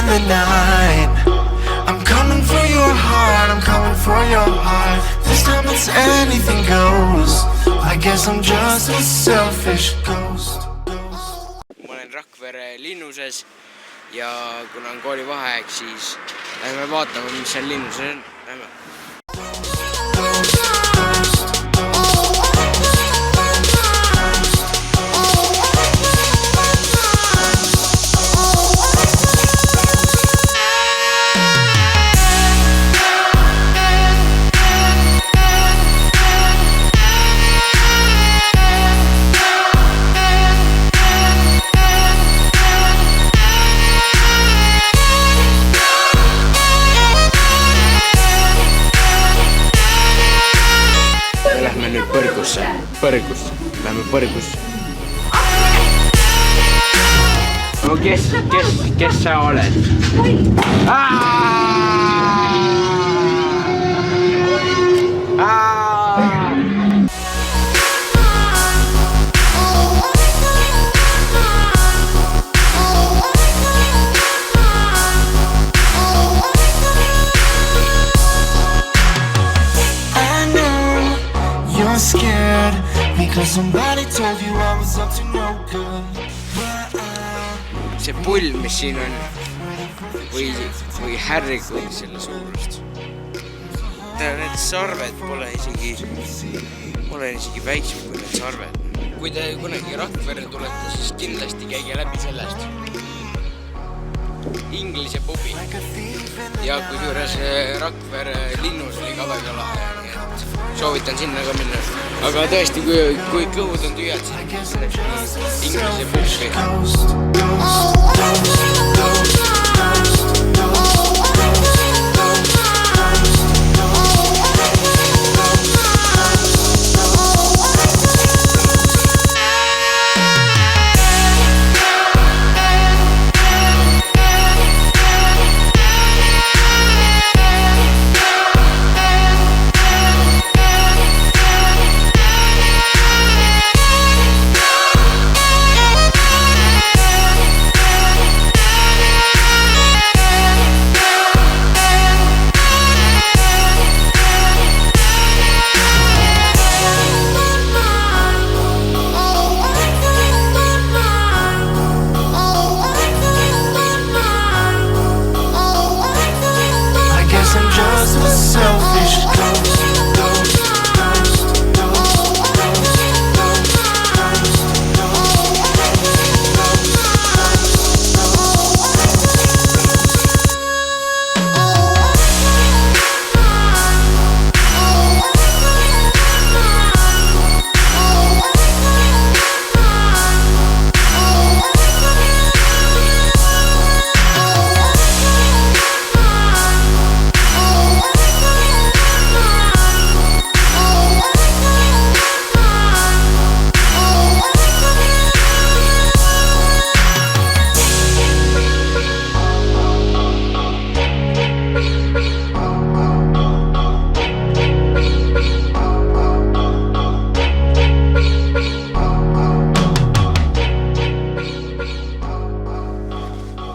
the night. I'm coming for your heart, I'm coming for your heart. This time it's anything goes. I guess I'm just a selfish ghost. Ma olen Rakvere linnuses ja kuna on koolivaheaeg, siis lähme vaatama, mis seal linnuses on. Lähme. Lähme nüüd põrgusse. Lähme põrgusse. No kes sa oled? Scared because somebody told you I was up to no good. See pull, mis siin on, või härrikuid selle suurust. Need sarved pole isegi väiksem kui need sarved. Kui te kunagi Rakverre tulete, siis kindlasti käige läbi sellest. Inglise pubi. Ja kui juures Rakvere linnus oli ka väga lahe. Soovitan sinna ka minna. Aga tõesti, kui kõhud on tühjad, siis Inglise pubi.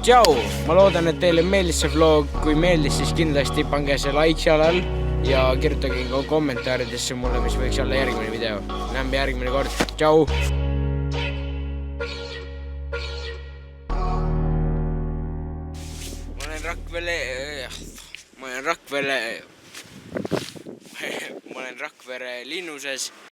Tšau! Ma loodan, et teile meeldis see vlog. Kui meeldis, siis kindlasti pange see like seal all ja kirjutage ka kommentaaridesse mulle, mis võiks olla järgmine video. Näeme järgmine kord. Tšau! Ma olen Rakvere linnuses.